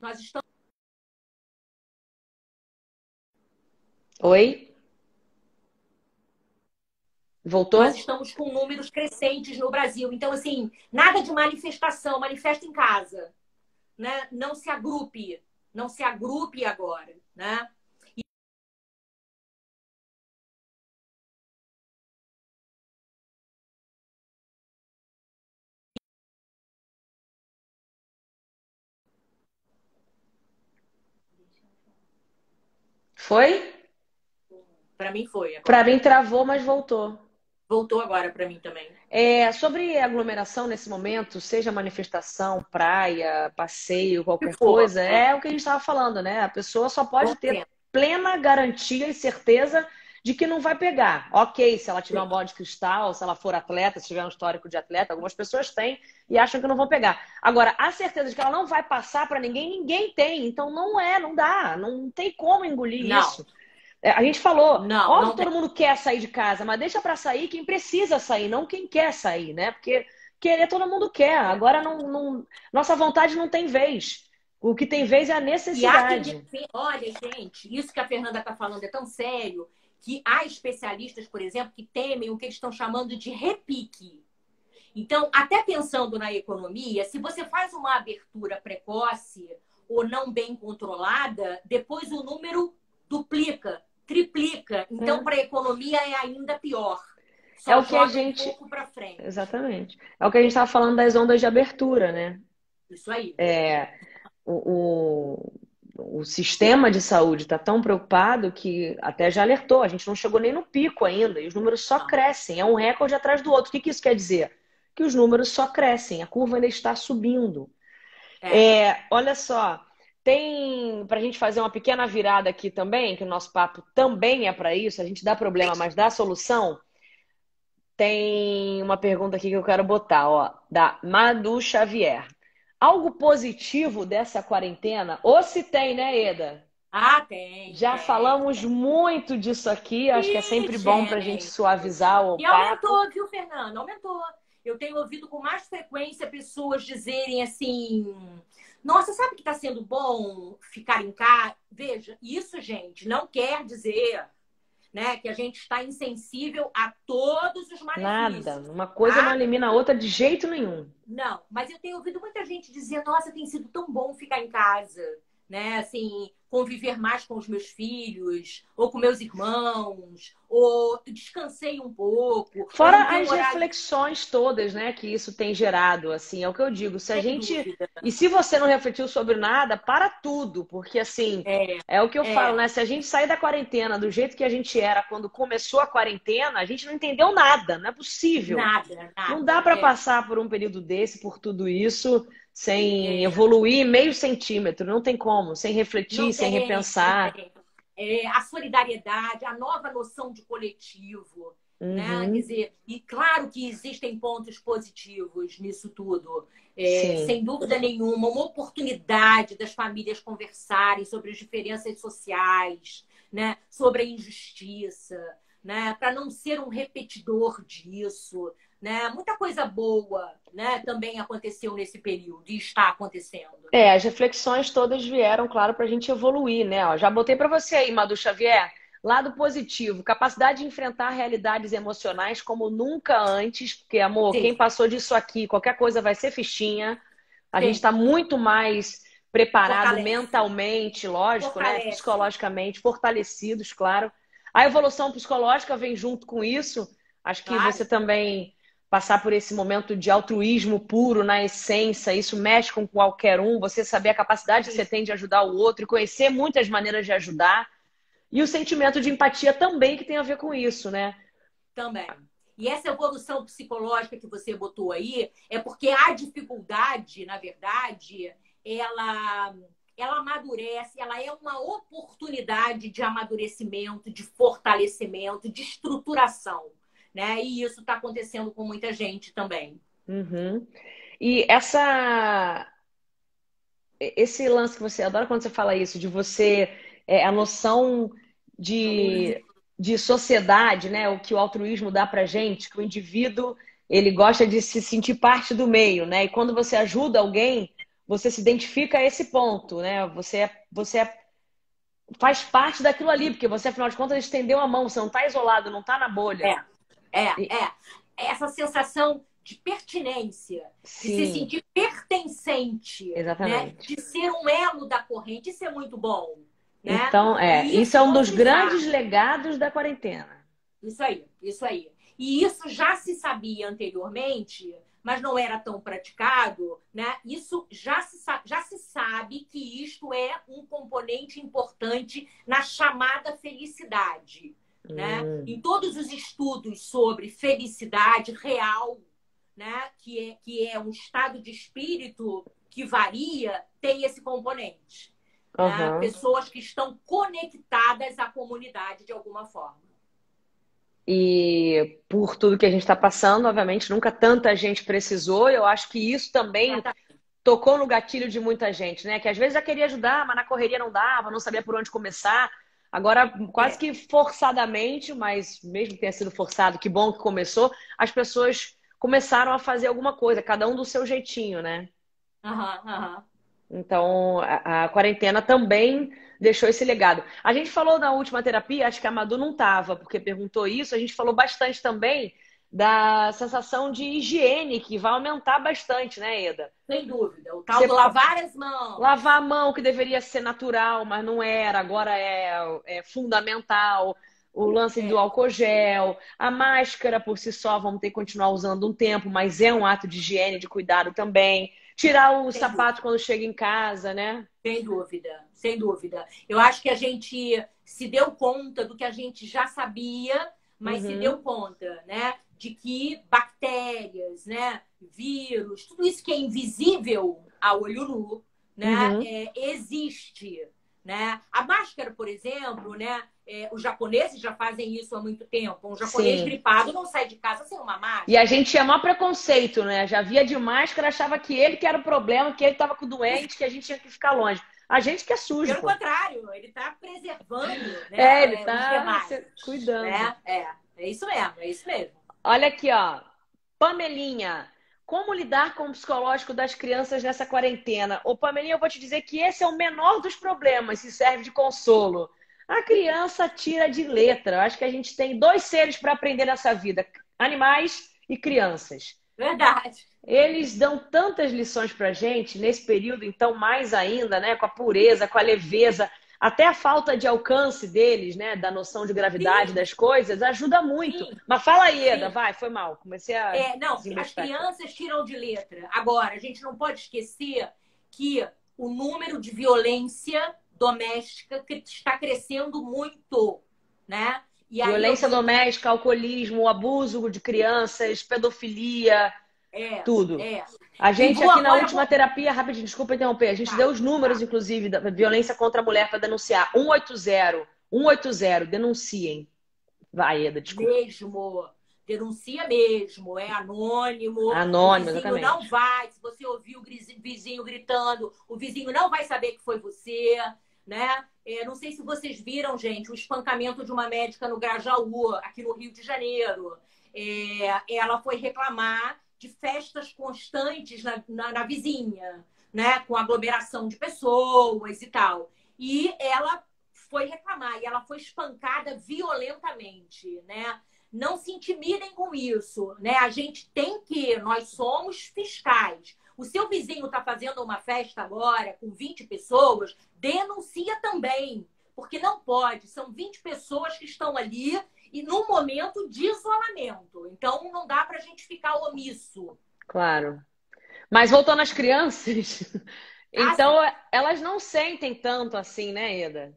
Nós estamos... Oi? Voltou? Nós estamos com números crescentes no Brasil. Então, assim, nada de manifestação, manifesta em casa, né? Não se agrupe agora, né? Foi? Para mim foi. Para mim travou, mas voltou. Voltou agora para mim também. Sobre aglomeração nesse momento, seja manifestação, praia, passeio, qualquer coisa, é o que a gente estava falando, né? A pessoa só pode ter plena garantia e certeza de que não vai pegar. Ok, se ela tiver uma bola de cristal, se ela for atleta, se tiver um histórico de atleta, algumas pessoas têm e acham que não vão pegar. Agora, a certeza de que ela não vai passar para ninguém, ninguém tem. Então não dá, não tem como engolir isso. A gente falou, óbvio que todo mundo quer sair de casa, mas deixa para sair quem precisa sair, não quem quer sair, né? Porque querer todo mundo quer. Agora nossa vontade não tem vez. O que tem vez é a necessidade. Olha, gente, isso que a Fernanda está falando é tão sério que há especialistas, por exemplo, que temem o que eles estão chamando de repique. Então, até pensando na economia, se você faz uma abertura precoce ou não bem controlada, depois o número duplica, triplica. Então, para a economia é ainda pior. É Só o que a joga um gente... pouco para frente. Exatamente. É o que a gente estava falando das ondas de abertura, né? Isso aí. O sistema de saúde está tão preocupado que até já alertou, a gente não chegou nem no pico ainda, e os números só crescem, é um recorde atrás do outro. O que que isso quer dizer? Que os números só crescem, a curva ainda está subindo. Olha só, tem para a gente fazer uma pequena virada aqui também, que o nosso papo também é para isso, a gente dá problema, mas dá solução. Tem uma pergunta aqui que eu quero botar, ó, da Madu Xavier. Algo positivo dessa quarentena? Ou se tem, né, Eda? Ah, tem. Já falamos muito disso aqui, acho que é sempre bom para a gente suavizar o E papo. aumentou, viu, Fernanda? Aumentou. Eu tenho ouvido com mais frequência pessoas dizerem assim: nossa, sabe que está sendo bom ficar em casa? Veja, isso, gente, não quer dizer, né, que a gente está insensível a todos os malefícios. Nada, uma coisa não elimina a outra de jeito nenhum. Não, mas eu tenho ouvido muita gente dizer: nossa, tem sido tão bom ficar em casa, né? Assim, conviver mais com os meus filhos, ou com meus irmãos, ou descansei um pouco. Fora as reflexões todas, né, que isso tem gerado, assim, é o que eu digo. Se a gente... E se você não refletiu sobre nada, para tudo, porque assim, é o que eu falo, né? Se a gente sair da quarentena do jeito que a gente era quando começou a quarentena, a gente não entendeu nada, não é possível. Nada. Não dá para passar por um período desse, por tudo isso, sem evoluir meio centímetro, não tem como, sem refletir, sem repensar. A solidariedade, a nova noção de coletivo, né? Quer dizer, e claro que existem pontos positivos nisso tudo, sem dúvida nenhuma, uma oportunidade das famílias conversarem sobre as diferenças sociais, né? Sobre a injustiça, né? Para não ser um repetidor disso. Né? Muita coisa boa, né, também aconteceu nesse período e está acontecendo. As reflexões todas vieram, claro, para a gente evoluir, né? Ó, já botei para você aí, Madu Xavier, lado positivo, capacidade de enfrentar realidades emocionais como nunca antes, porque, amor, quem passou disso aqui, qualquer coisa vai ser fichinha. A gente está muito mais preparado mentalmente, lógico, né? Psicologicamente, fortalecidos, claro. A evolução psicológica vem junto com isso. Acho que você também passar por esse momento de altruísmo puro na essência, isso mexe com qualquer um, você saber a capacidade que você tem de ajudar o outro e conhecer muitas maneiras de ajudar. E o sentimento de empatia também que tem a ver com isso, né? Também. E essa evolução psicológica que você botou aí é porque a dificuldade, na verdade, ela amadurece, ela é uma oportunidade de amadurecimento, de fortalecimento, de estruturação. Né? E isso está acontecendo com muita gente também. E esse lance que você adora quando você fala isso, de você, a noção de sociedade, né? O que o altruísmo dá pra gente, que o indivíduo ele gosta de se sentir parte do meio, né? E quando você ajuda alguém, você se identifica a esse ponto, né? Você faz parte daquilo ali, porque você, afinal de contas, estendeu a mão, você não está isolado, não está na bolha. Essa sensação de pertinência, de se sentir pertencente, exatamente, né? De ser um elo da corrente, isso é muito bom. Né? Então, isso é um dos grandes legados da quarentena. Isso aí. E isso já se sabia anteriormente, mas não era tão praticado, né? Isso já se sabe que isto é um componente importante na chamada felicidade. Né? Em todos os estudos sobre felicidade real, né? que é um estado de espírito que varia, tem esse componente. Né? Pessoas que estão conectadas à comunidade de alguma forma. E por tudo que a gente está passando, obviamente, nunca tanta gente precisou. Eu acho que isso também tocou no gatilho de muita gente, né? Que às vezes já queria ajudar, mas na correria não dava, não sabia por onde começar. Agora, quase que forçadamente, mas mesmo que tenha sido forçado, que bom que começou, as pessoas começaram a fazer alguma coisa, cada um do seu jeitinho, né? Então, a quarentena também deixou esse legado. A gente falou na última terapia, acho que a Madu não estava, porque perguntou isso, a gente falou bastante também da sensação de higiene, que vai aumentar bastante, né, Eda? Sem dúvida. O tal do lavar as mãos. Lavar a mão, que deveria ser natural, mas não era, agora é fundamental. O lance do álcool gel, a máscara por si só, vamos ter que continuar usando um tempo, mas é um ato de higiene, de cuidado também. Tirar o sapato quando chega em casa, né? Sem dúvida, sem dúvida. Eu acho que a gente se deu conta do que a gente já sabia, mas se deu conta, né? De que bactérias, né? Vírus, tudo isso que é invisível a olho nu, né? Existe, né? A máscara, por exemplo, né? Os japoneses já fazem isso há muito tempo. Um japonês gripado não sai de casa sem uma máscara. E a gente tinha maior preconceito, né? Já via de máscara, achava que ele que era o problema, que ele estava com doente, que a gente tinha que ficar longe. A gente que é sujo. Pelo contrário, ele está preservando, né? Ele está cuidando. Né? É isso mesmo, é isso mesmo. Olha aqui, ó. Pamelinha, como lidar com o psicológico das crianças nessa quarentena? Ô, Pamelinha, eu vou te dizer que esse é o menor dos problemas, se serve de consolo. A criança tira de letra. Eu acho que a gente tem 2 seres para aprender nessa vida: animais e crianças. Verdade. Eles dão tantas lições pra gente nesse período, então mais ainda, né? Com a pureza, com a leveza, até a falta de alcance deles, né? Da noção de gravidade das coisas, ajuda muito. Mas fala aí, Eda, vai, foi mal. Comecei a... Não, as crianças tiram de letra. Agora, a gente não pode esquecer que o número de violência doméstica que está crescendo muito, né? E violência doméstica, alcoolismo, abuso de crianças, pedofilia, tudo. A gente aqui na última terapia, rapidinho, desculpa interromper, a gente deu os números, inclusive, da violência contra a mulher para denunciar. 180, 180, denunciem. Vai, Eda, desculpa. Mesmo, denuncia mesmo, é anônimo. Anônimo, o vizinho exatamente. Não vai, se você ouvir o vizinho gritando, o vizinho não vai saber que foi você, né? Não sei se vocês viram, gente, o espancamento de uma médica no Grajaú, aqui no Rio de Janeiro. Ela foi reclamar de festas constantes na vizinha, né? Com aglomeração de pessoas e tal. E ela foi reclamar, e ela foi espancada violentamente, né? Não se intimidem com isso, né? Nós somos fiscais. O seu vizinho está fazendo uma festa agora com 20 pessoas, denuncia também, porque não pode. São 20 pessoas que estão ali e num momento de isolamento. Então, não dá para a gente ficar omisso. Claro. Mas voltando às crianças, então elas não sentem tanto assim, né, Eda?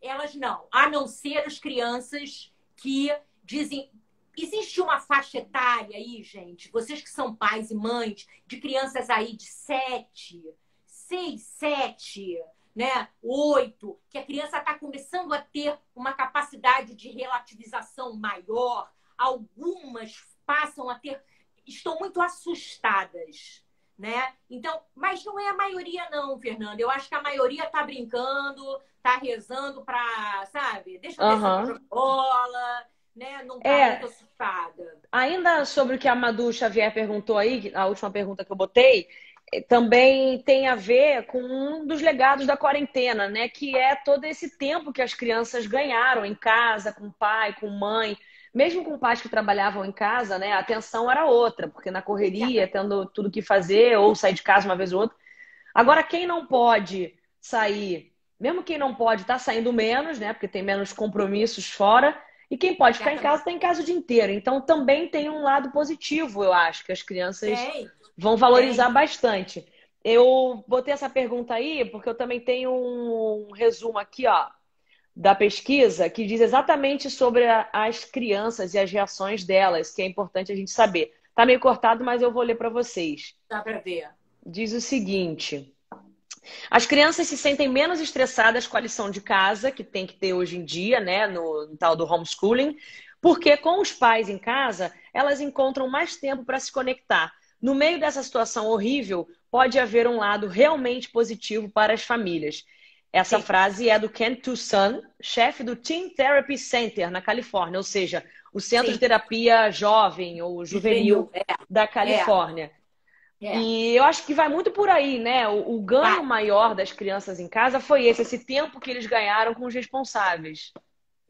Elas não. A não ser as crianças que dizem... Existe uma faixa etária aí, gente, vocês que são pais e mães, de crianças aí de 6, 7, né, 8, que a criança está começando a ter uma capacidade de relativização maior. Algumas passam a ter... Estão muito assustadas, né? Então, mas não é a maioria não, Fernanda. Eu acho que a maioria tá brincando, tá rezando pra, sabe? Deixa eu jogar bola... Né? Não tá muito assustada. Ainda sobre o que a Madu Xavier perguntou aí, a última pergunta que eu botei, também tem a ver com um dos legados da quarentena, né? Que é todo esse tempo que as crianças ganharam em casa, com pai, com mãe. Mesmo com pais que trabalhavam em casa, né? A atenção era outra, porque na correria, tendo tudo que fazer, ou sair de casa uma vez ou outra. Agora, quem não pode sair, mesmo quem não pode, tá saindo menos, né? Porque tem menos compromissos fora. E quem pode ficar em casa, está em casa o dia inteiro. Então, também tem um lado positivo, eu acho, que as crianças vão valorizar bastante. Eu botei essa pergunta aí porque eu também tenho um resumo aqui, ó, da pesquisa que diz exatamente sobre as crianças e as reações delas, que é importante a gente saber. Tá meio cortado, mas eu vou ler para vocês. Dá para ver. Diz o seguinte... As crianças se sentem menos estressadas com a lição de casa, que tem que ter hoje em dia, né, no tal do homeschooling, porque com os pais em casa, elas encontram mais tempo para se conectar. No meio dessa situação horrível, pode haver um lado realmente positivo para as famílias. Essa frase é do Ken Tucson, chefe do Teen Therapy Center, na Califórnia, ou seja, o centro de terapia jovem ou juvenil da Califórnia. E eu acho que vai muito por aí, né? O ganho maior das crianças em casa foi esse tempo que eles ganharam com os responsáveis.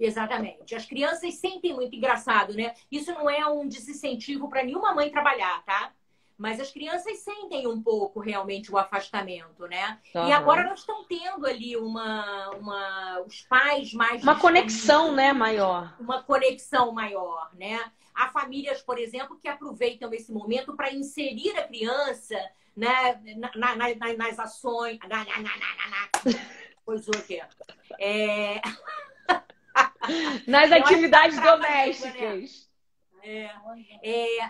Exatamente. As crianças sentem muito engraçado, né? Isso não é um desincentivo para nenhuma mãe trabalhar, tá? Mas as crianças sentem um pouco realmente o afastamento, né? E agora nós estamos tendo ali os pais mais uma conexão, né, maior. Uma conexão maior, né? Há famílias, por exemplo, que aproveitam esse momento para inserir a criança, né, nas ações. Pois o quê? Nas atividades domésticas.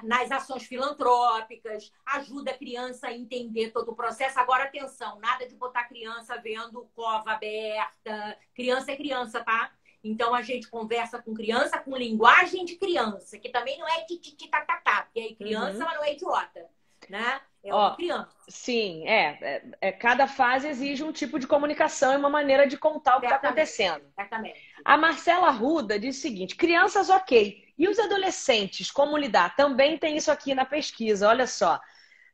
Nas ações filantrópicas, ajuda a criança a entender todo o processo. Agora, atenção, nada de botar criança vendo cova aberta. Criança é criança, tá? Então, a gente conversa com criança com linguagem de criança, que também não é tititi-tatá, porque aí criança, ela não é idiota, né? É uma criança. Sim, cada fase exige um tipo de comunicação e uma maneira de contar o que está acontecendo. Exatamente. A Marcela Arruda diz o seguinte: crianças, ok. E os adolescentes, como lidar? Também tem isso aqui na pesquisa, olha só.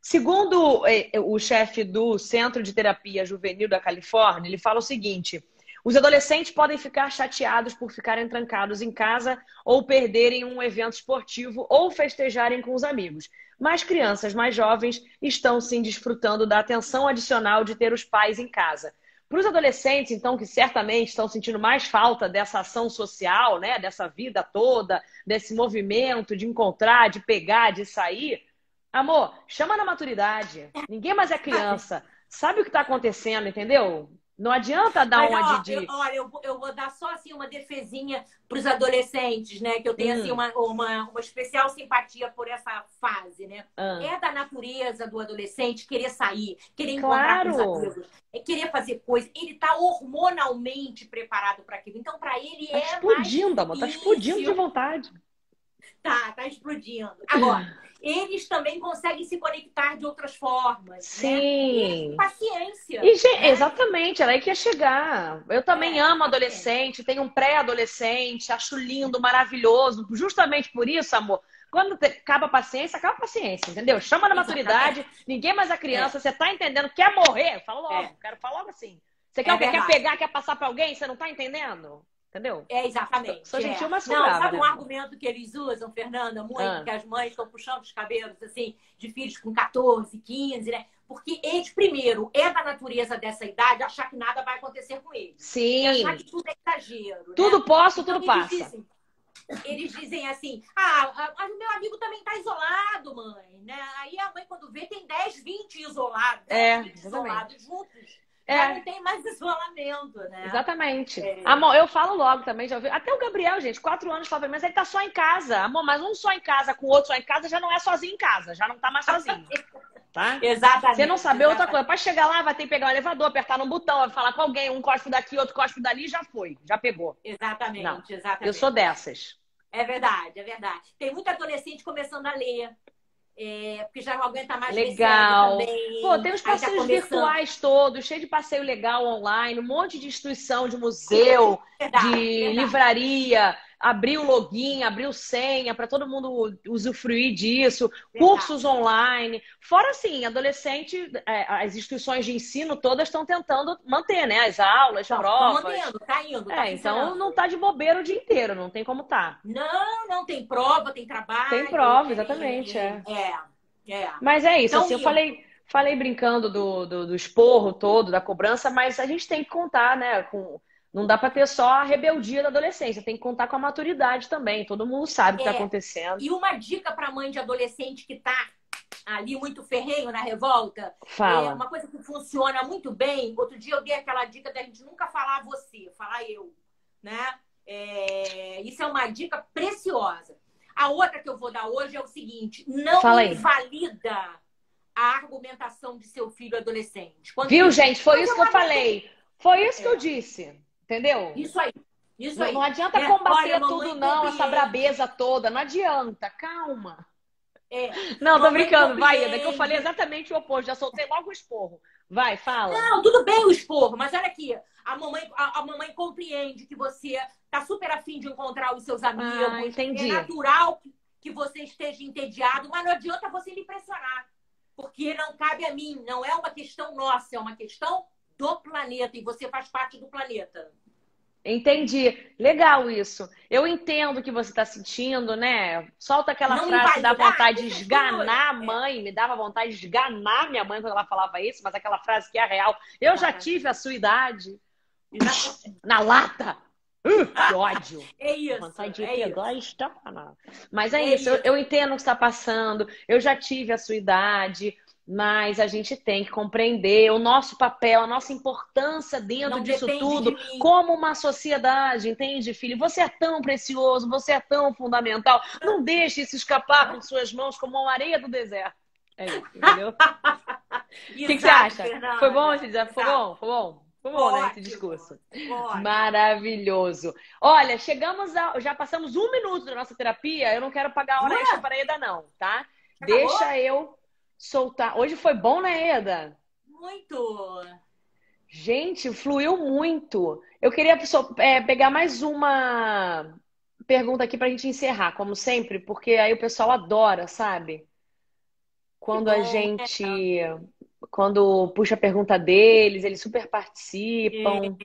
Segundo o chefe do Centro de Terapia Juvenil da Califórnia, ele fala o seguinte: os adolescentes podem ficar chateados por ficarem trancados em casa ou perderem um evento esportivo ou festejarem com os amigos. Mas crianças mais jovens estão sim desfrutando da atenção adicional de ter os pais em casa. Para os adolescentes, então, que certamente estão sentindo mais falta dessa ação social, né, dessa vida toda, desse movimento de encontrar, de pegar, de sair, amor, chama na maturidade. Ninguém mais é criança. Sabe o que está acontecendo, entendeu? Não adianta dar uma de... Olha, eu vou dar só assim uma defesinha para os adolescentes, né? Que eu tenho assim uma especial simpatia por essa fase, né? É da natureza do adolescente querer sair, querer encontrar com os amigos, querer fazer coisa. Ele tá hormonalmente preparado para aquilo. Então, para ele tá explodindo, mais amor, tá explodindo de vontade. Tá explodindo. Agora, eles também conseguem se conectar de outras formas. Sim. Né? E paciência. Exatamente, era aí que ia chegar. Eu também amo adolescente, tenho um pré-adolescente, acho lindo, maravilhoso. Justamente por isso, amor, quando acaba a paciência, entendeu? Chama na maturidade, ninguém mais é criança, você tá entendendo, quer morrer? Fala logo, quero falar logo assim. Você quer o quê? Quer pegar, quer passar pra alguém? Você não tá entendendo? Entendeu? Exatamente. Sou gentil, mas sou Não, brava, sabe né? um argumento que eles usam, Fernanda, muito, que as mães estão puxando os cabelos, assim, de filhos com 14, 15, né? Porque eles, primeiro, é da natureza dessa idade achar que nada vai acontecer com eles. Sim. E achar que tudo é exagero. Tudo né? posso, então, tudo passa. Eles dizem assim, mas o meu amigo também tá isolado, mãe. Né? Aí a mãe, quando vê, tem 10, 20 isolados. 20 isolados juntos. Já não tem mais isolamento, né? Exatamente. Amor, eu falo logo também, já ouvi. Até o Gabriel, gente, 4 anos, fala, mas ele tá só em casa. Amor, mas um só em casa com o outro só em casa já não é sozinho em casa, já não tá mais sozinho. Tá? Exatamente. Você não saber outra coisa. Para chegar lá, vai ter que pegar o elevador, apertar no botão, vai falar com alguém, um cospe daqui, outro cospe dali, já foi, já pegou. Exatamente, não. exatamente. Eu sou dessas. É verdade, é verdade. Tem muito adolescente começando a ler. Porque já não aguenta mais legal. Também. Pô, tem os passeios virtuais todos, cheio de passeio legal online, um monte de instituição, de museu, de livraria, abrir o login, abrir o senha para todo mundo usufruir disso, cursos online. Fora assim, adolescente, as instituições de ensino todas estão tentando manter, né? As aulas, provas. Mantendo, tá indo. Então não tá de bobeira o dia inteiro, não tem como tá. Não, tem prova, tem trabalho. Tem prova, exatamente. Mas é isso, então, assim, eu falei brincando do esporro todo, da cobrança, mas a gente tem que contar, né? Não dá para ter só a rebeldia da adolescência, tem que contar com a maturidade também. Todo mundo sabe o que está acontecendo. E uma dica para mãe de adolescente que está ali muito ferrenho na revolta. Fala. Uma coisa que funciona muito bem. Outro dia eu dei aquela dica da gente nunca falar você, falar eu. Né? Isso é uma dica preciosa. A outra que eu vou dar hoje é o seguinte: não invalida a argumentação de seu filho adolescente. Viu, gente? Foi isso que eu falei. Foi isso que eu disse. Entendeu? Isso aí. Não adianta combater tudo, não, essa brabeza toda. Não adianta. Calma. Não, tô brincando. Vai, Ida, que eu falei exatamente o oposto. Já soltei logo o esporro. Vai, fala. Não, tudo bem o esporro, mas olha aqui. A mamãe compreende que você tá super afim de encontrar os seus amigos. Entendi. É natural que você esteja entediado, mas não adianta você me pressionar. Porque não cabe a mim. Não é uma questão nossa, é uma questão do planeta. E você faz parte do planeta. Entendi. Legal isso. Eu entendo o que você está sentindo, né? Solta aquela Não frase que dá invalidar vontade de postura. esganar a mãe, me dava vontade de esganar minha mãe quando ela falava isso, mas aquela frase que é real. Eu já tive a sua idade. Na lata! Que ódio! É isso, Vontade de é pegar isso. e estapanar. Mas é É isso, eu isso. entendo o que está passando, eu já tive a sua idade, mas a gente tem que compreender o nosso papel, a nossa importância dentro Não disso depende de tudo, mim. como uma sociedade, entende, filho? Você é tão precioso, você é tão fundamental. Não deixe isso escapar por suas mãos como uma areia do deserto. É isso, entendeu? O que você Exato, acha? Foi bom Fernanda. esse desafio? Foi Exato. bom? Foi bom? Foi bom, né, esse Ótimo. discurso? Ótimo. Maravilhoso. Olha, já passamos 1 minuto da nossa terapia. Eu não quero pagar a hora extra Jura? para a Eda, não, tá? Acabou? Deixa eu soltar. Hoje foi bom, né, Eda? Muito. Gente, fluiu muito. Eu queria pegar mais uma pergunta aqui para a gente encerrar, como sempre, porque aí o pessoal adora, sabe? Que Quando a bom. gente, quando puxa a pergunta deles, eles super participam.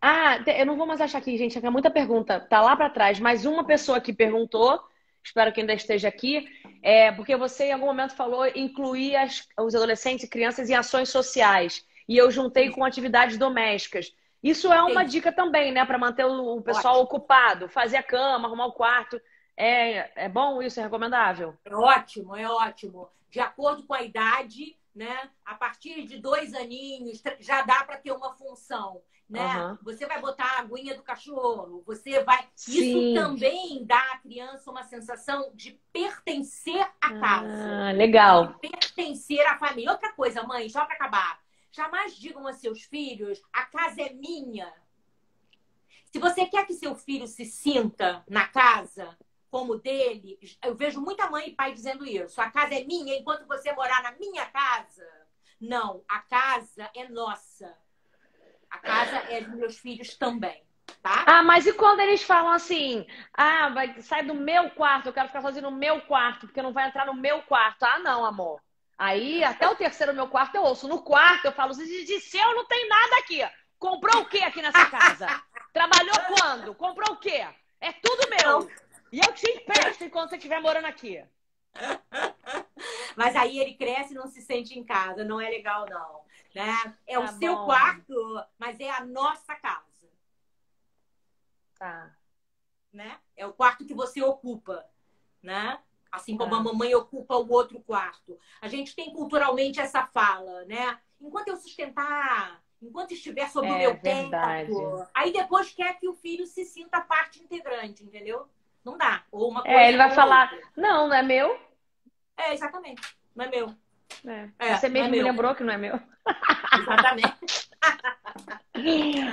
Ah, eu não vou mais achar aqui, gente. Tem muita pergunta. Tá lá para trás. Mais uma pessoa que perguntou. Espero que ainda esteja aqui. Porque você, em algum momento, falou incluir os adolescentes e crianças em ações sociais. E eu juntei com atividades domésticas. Isso é uma Entendi. dica também, né? Para manter o pessoal Ótimo. ocupado. Fazer a cama, arrumar o quarto. É bom isso? É recomendável? É ótimo, é ótimo. De acordo com a idade, né? A partir de 2 aninhos, já dá para ter uma função, né? Aham. Você vai botar a aguinha do cachorro, você vai. Isso Sim. também dá à criança uma sensação de pertencer à casa, Ah, de legal. pertencer à família. Outra coisa, mãe, só para acabar. Jamais digam a seus filhos: a casa é minha. Se você quer que seu filho se sinta na casa como dele, eu vejo muita mãe e pai dizendo isso. A casa é minha enquanto você morar na minha casa. Não, a casa é nossa. A casa é dos meus filhos também, tá? Ah, mas e quando eles falam assim, sai do meu quarto, eu quero ficar sozinho no meu quarto, porque não vai entrar no meu quarto. Ah, não, amor. Aí, até o terceiro meu quarto eu ouço. No quarto eu falo, de seu não tem nada aqui. Comprou o que aqui nessa casa? Trabalhou quando? Comprou o quê? É tudo Não. meu. E eu te empresto enquanto você estiver morando aqui. Mas aí ele cresce e não se sente em casa. Não é legal, não. Né? É o Tá seu bom. quarto, mas é a nossa casa. Tá. Né? É o quarto que você ocupa, né? Assim como Tá. a mamãe ocupa o outro quarto. A gente tem culturalmente essa fala, né? Enquanto eu sustentar, enquanto estiver sob o meu Verdade. teto, aí depois quer que o filho se sinta parte integrante, entendeu? Não dá. Ou uma coisa Ele vai ou falar, outra. não é meu. Exatamente. Não é meu. Você Não é mesmo me meu. lembrou que não é meu. Exatamente.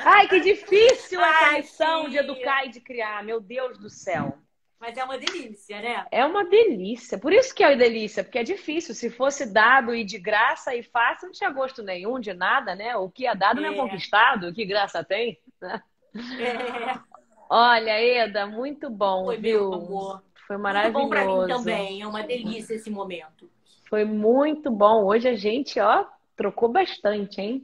Ai, que difícil essa Ai, missão de tia. educar e de criar. Meu Deus do céu. Mas é uma delícia, né? É uma delícia. Por isso que é uma delícia, porque é difícil. Se fosse dado e de graça e fácil, não tinha gosto nenhum de nada, né? O que é dado não é É. conquistado. Que graça tem? É. Olha, Eda, muito bom, Foi, meu viu? amor. Foi Muito bom para mim maravilhoso. também. É uma delícia esse momento. Foi muito bom. Hoje a gente, trocou bastante, hein?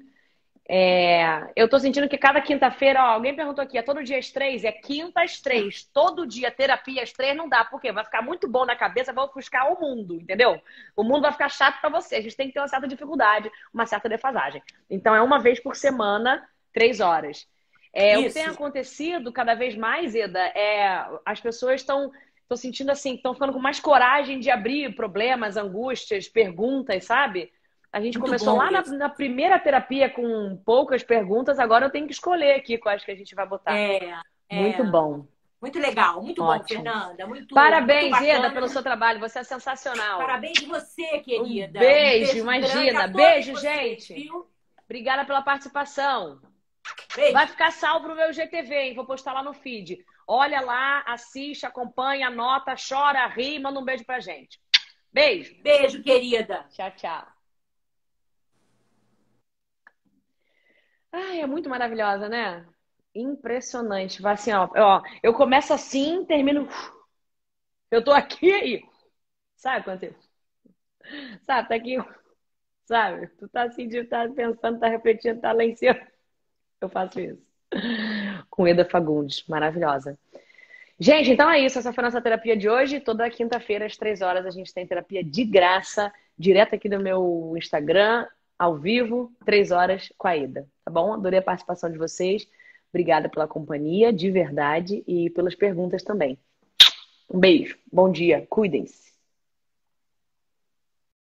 Eu tô sentindo que cada quinta-feira, alguém perguntou aqui, é todo dia às 3? É quinta às 3. Todo dia terapia às 3 não dá, porque vai ficar muito bom na cabeça, vai ofuscar o mundo, entendeu? O mundo vai ficar chato pra você. A gente tem que ter uma certa dificuldade, uma certa defasagem. Então é uma vez por semana, 3 horas. O que tem Isso. acontecido cada vez mais, Eda, as pessoas estão sentindo assim, estão ficando com mais coragem de abrir problemas, angústias, perguntas, sabe? A gente Muito começou bom lá isso. na primeira terapia com poucas perguntas, agora eu tenho que escolher aqui quais que a gente vai botar. É, Muito é. bom. Muito legal. Muito bom, Ótimo. Fernanda. Muito Parabéns, Eda, pelo bacana. seu trabalho. Você é sensacional. Parabéns você, Um querida. Um beijo, beijo grande imagina. a todos Beijo, vocês, gente. viu? Obrigada pela participação. Vai Beijo. ficar salvo no meu GTV, hein? Vou postar lá no feed. Olha lá, assiste, acompanha, anota, chora, ri, manda um beijo pra gente. Beijo. Beijo, querida. Tchau, tchau. Ai, é muito maravilhosa, né? Impressionante. Vai assim, eu começo assim, termino. Eu tô aqui aí. Sabe quando você. Sabe, tá aqui. Sabe? Tu tá assim, tá pensando, tá refletindo, tá lá em cima. Eu faço isso. Com Eda Fagundes, maravilhosa. Gente, então é isso. Essa foi a nossa terapia de hoje. Toda quinta-feira, às 3 horas, a gente tem terapia de graça, direto aqui do meu Instagram, ao vivo, 3 horas com a Eda. Tá bom? Adorei a participação de vocês. Obrigada pela companhia, de verdade, e pelas perguntas também. Um beijo. Bom dia. Cuidem-se.